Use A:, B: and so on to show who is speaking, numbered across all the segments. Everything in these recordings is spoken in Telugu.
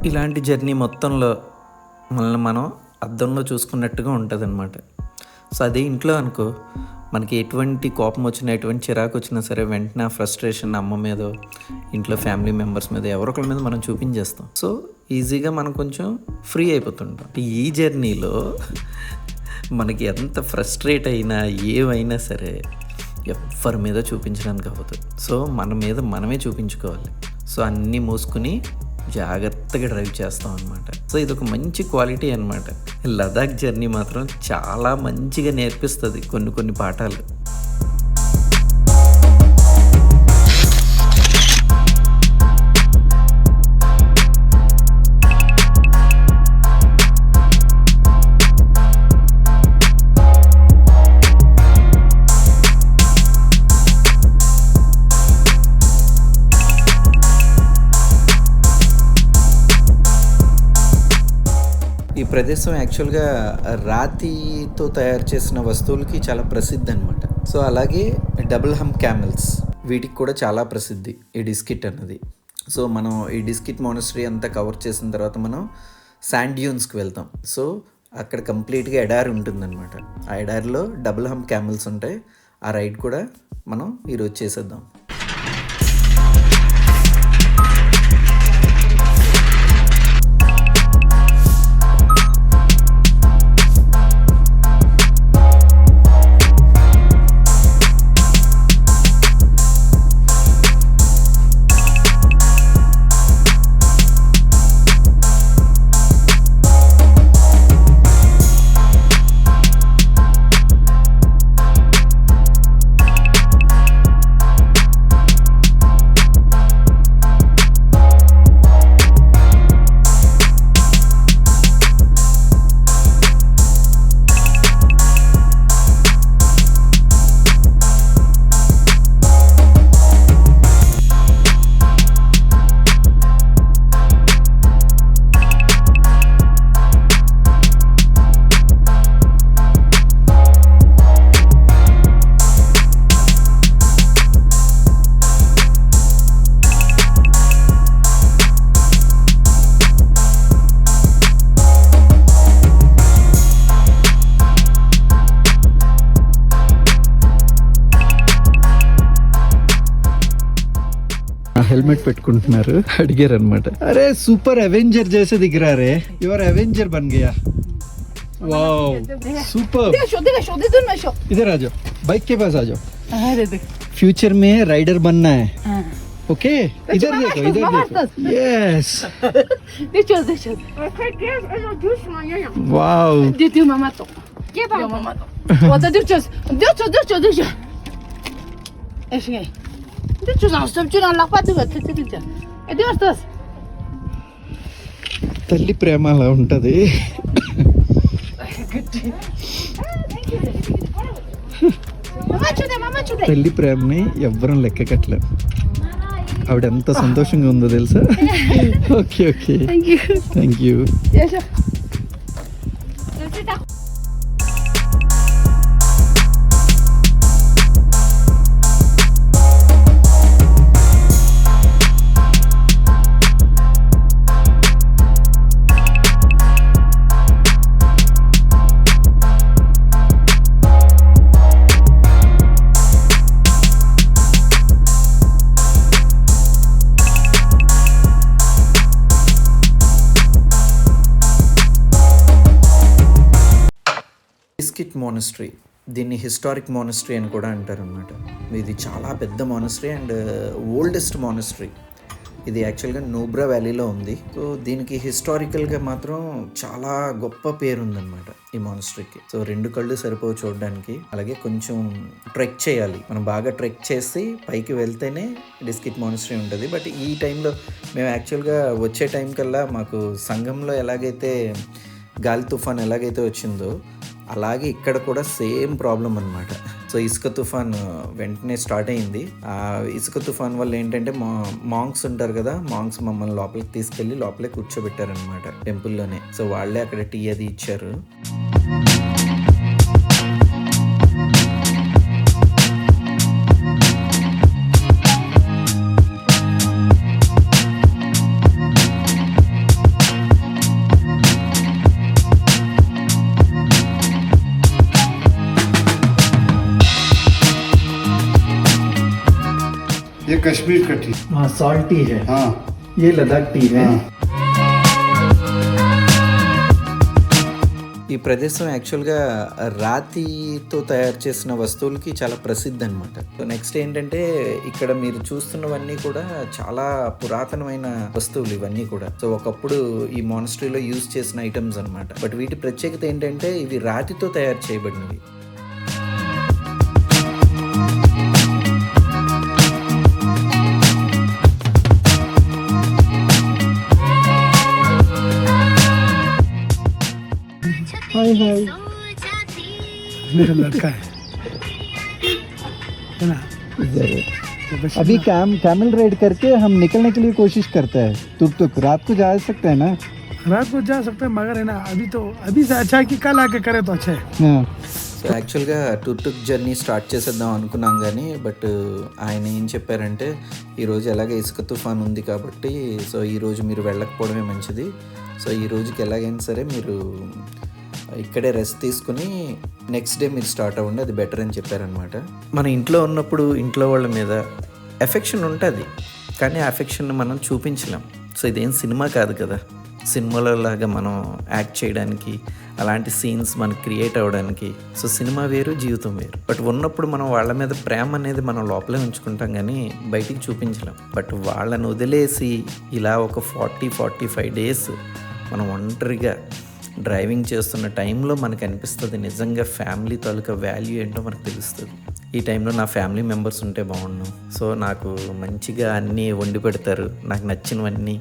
A: ఇలాంటి జర్నీ మొత్తంలో మనల్ని మనం అద్దంలో చూసుకున్నట్టుగా ఉంటుందన్నమాట. సో అదే ఇంట్లో అనుకో, మనకి ఎటువంటి కోపం వచ్చినా, ఎటువంటి చిరాకు వచ్చినా సరే వెంటనే ఆ ఫ్రస్ట్రేషన్ అమ్మ మీదో, ఇంట్లో ఫ్యామిలీ మెంబర్స్ మీద, ఎవరొకరి మీద మనం చూపించేస్తాం. సో ఈజీగా మనం కొంచెం ఫ్రీ అయిపోతుంటాం. ఈ జర్నీలో మనకి ఎంత ఫ్రస్ట్రేట్ అయినా, ఏమైనా సరే ఎవరి మీద చూపించడానికి అవ్వదు. సో మన మీద మనమే చూపించుకోవాలి. సో అన్నీ మూసుకుని జాగ్రత్తగా డ్రైవ్ చేస్తాం అనమాట. సో ఇదొక మంచి క్వాలిటీ అనమాట. లదాఖ్ జర్నీ మాత్రం చాలా మంచిగా నేర్పిస్తుంది కొన్ని పాఠాలు. ఈ ప్రదేశం యాక్చువల్గా రాతితో తయారు చేసిన వస్తువులకి చాలా ప్రసిద్ధి అనమాట. సో అలాగే డబుల్ హంప్ క్యామెల్స్, వీటికి కూడా చాలా ప్రసిద్ధి ఈ డిస్కిట్ అన్నది. సో మనం ఈ డిస్కిట్ మోనస్ట్రీ అంతా కవర్ చేసిన తర్వాత మనం శాండ్ డ్యూన్స్కి వెళ్తాం. సో అక్కడ కంప్లీట్గా ఎడారి ఉంటుందన్నమాట. ఆ ఎడారిలో డబుల్ హంప్ క్యామెల్స్ ఉంటాయి. ఆ రైడ్ కూడా మనం ఈరోజు చేసేద్దాం. హెల్మెట్ పెట్టుకుంటున్నారు, అడిగారు అనమాట. అరే సూపర్ అవెంజర్ जैसे दिख रहा रे, యువర్ అవెంజర్ बन गया. Wow super. इधर आ जाओ, बाइक के पास आ जाओ. फ्यूचर में राइडर बनना है. ओके इधर देखो, इधर देखो. Yes wow. తల్లి ప్రేమ అలా ఉంటుంది. తల్లి ప్రేమని ఎవ్వరం లెక్క కట్టలేం. ఆవిడ ఎంత సంతోషంగా ఉందో తెలుసా. Okay okay thank you. Diskit monastery, దీన్ని హిస్టారిక్ మోనస్ట్రీ అని కూడా అంటారు అనమాట. ఇది చాలా పెద్ద మోనస్ట్రీ అండ్ ఓల్డెస్ట్ మోనస్ట్రీ. ఇది యాక్చువల్గా నూబ్రా వ్యాలీలో ఉంది. సో దీనికి హిస్టారికల్గా మాత్రం చాలా గొప్ప పేరు ఉందన్నమాట ఈ మోనస్ట్రీకి. సో 2 కళ్ళు సరిపోవు చూడడానికి. అలాగే కొంచెం ట్రెక్ చేయాలి. మనం బాగా ట్రెక్ చేసి పైకి వెళ్తేనే డిస్కిట్ మోనస్ట్రీ ఉంటుంది. బట్ ఈ టైంలో మేము యాక్చువల్గా వచ్చే టైం కల్లా మాకు సంఘంలో ఎలాగైతే గాలి తుఫాన్ ఎలాగైతే వచ్చిందో అలాగే ఇక్కడ కూడా సేమ్ ప్రాబ్లం అనమాట. సో ఇసుక తుఫాన్ వెంటనే స్టార్ట్ అయింది. ఆ ఇసుక తుఫాన్ వల్ల ఏంటంటే మాంక్స్ ఉంటారు కదా, మాంక్స్ మమ్మల్ని లోపలికి తీసుకెళ్ళి లోపలే కూర్చోబెట్టారనమాట టెంపుల్లోనే. సో వాళ్ళే అక్కడ టీ అది ఇచ్చారు.
B: ये कश्मीर का टी।
C: हाँ सॉल्ट टी है,
B: हाँ
C: ये लद्दाख टी है।
B: हाँ
A: ఈ ప్రదేశం యాక్చువల్గా రాతితో తయారు చేసిన వస్తువులకి చాలా ప్రసిద్ధి అనమాట. సో నెక్స్ట్ ఏంటంటే ఇక్కడ మీరు చూస్తున్నవన్నీ కూడా చాలా పురాతనమైన వస్తువులు ఇవన్నీ కూడా. సో ఒకప్పుడు ఈ మానిస్ట్రీలో యూజ్ చేసిన ఐటమ్స్ అనమాట. బట్ వీటి ప్రత్యేకత ఏంటంటే ఇవి రాతితో తయారు చేయబడినవి.
C: हाय हाय, मेरा लड़का है ना।
D: अभी कैमल राइड करके हम निकलने के लिए कोशिश करते हैं। तुक रात को जा सकते हैं ना?
C: रात को जा सकते हैं, मगर है ना अभी से अच्छा है कि कल आके करे तो अच्छा है।
D: हाँ।
A: సో యాక్చువల్గా టుక్ జర్నీ స్టార్ట్ చేసేద్దాం అనుకున్నాం కానీ బట్ ఆయన ఏం చెప్పారంటే ఈరోజు ఎలాగ ఇసుక తుఫాన్ ఉంది కాబట్టి సో ఈరోజు మీరు వెళ్ళకపోవడమే మంచిది. సో ఈ రోజుకి ఎలాగైనా సరే మీరు ఇక్కడే రెస్ట్ తీసుకుని నెక్స్ట్ డే మీరు స్టార్ట్ అవ్వండి, అది బెటర్ అని చెప్పారనమాట. మన ఇంట్లో ఉన్నప్పుడు ఇంట్లో వాళ్ళ మీద ఎఫెక్షన్ ఉంటుంది, కానీ ఆ ఎఫెక్షన్ని మనం చూపించలేం. సో ఇదేం సినిమా కాదు కదా, సినిమాలో లాగా మనం యాక్ట్ చేయడానికి అలాంటి సీన్స్ మనకు క్రియేట్ అవ్వడానికి. సో సినిమా వేరు, జీవితం వేరు. బట్ ఉన్నప్పుడు మనం వాళ్ళ మీద ప్రేమ అనేది మనం లోపలే ఉంచుకుంటాం కానీ బయటికి చూపించలేం. బట్ వాళ్ళని వదిలేసి ఇలా ఒక 40-45 డేస్ మనం ఒంటరిగా డ్రైవింగ్ చేస్తున్న టైంలో మనకు అనిపిస్తుంది నిజంగా ఫ్యామిలీ తాలూకా వాల్యూ ఏంటో మనకు తెలుస్తుంది. ఈ టైంలో నా ఫ్యామిలీ మెంబర్స్ ఉంటే బాగుండు. సో నాకు మంచిగా అన్నీ వండి పెడతారు, నాకు నచ్చినవన్నీ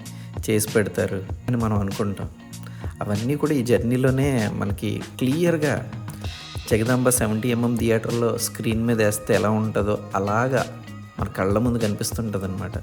A: చేసి పెడతారు అని మనం అనుకుంటాం. అవన్నీ కూడా ఈ జర్నీలోనే మనకి క్లియర్గా జగదాంబ 70mm థియేటర్లో స్క్రీన్ మీద వేస్తే ఎలా ఉంటుందో అలాగా మన కళ్ళ ముందు కనిపిస్తుంటుంది అనమాట.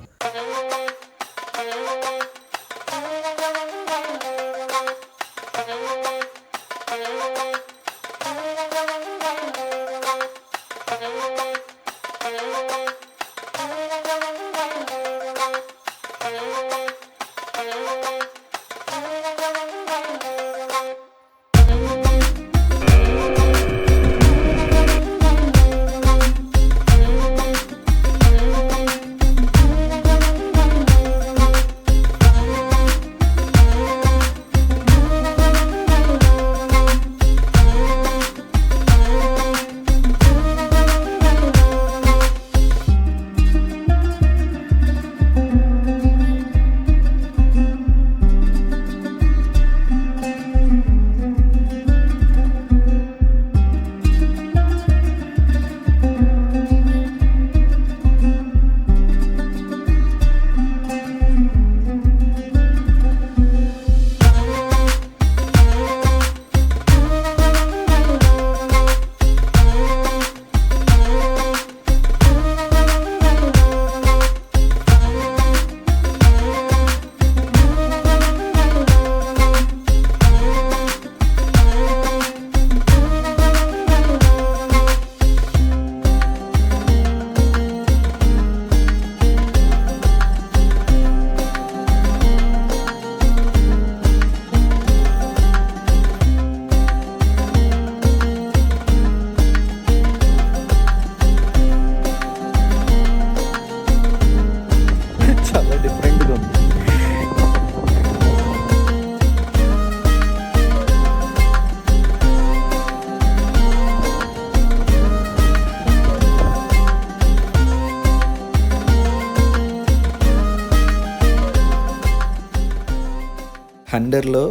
A: హండర్లో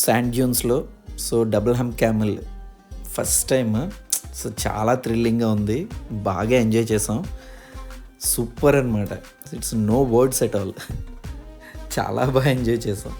A: శాండ్ డ్యూన్స్లో so double hump camel first time. So చాలా థ్రిల్లింగ్గా ఉంది, బాగా ఎంజాయ్ చేసాం, సూపర్ అనమాట. It's no words at all, చాలా బాగా ఎంజాయ్ చేసాం.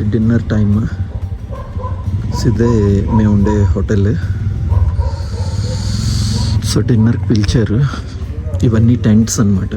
A: Night dinner time. ఇదే మేము ఉండే హోటల్. సో డిన్నర్కి పిలిచారు. ఇవన్నీ టెంట్స్ అన్నమాట.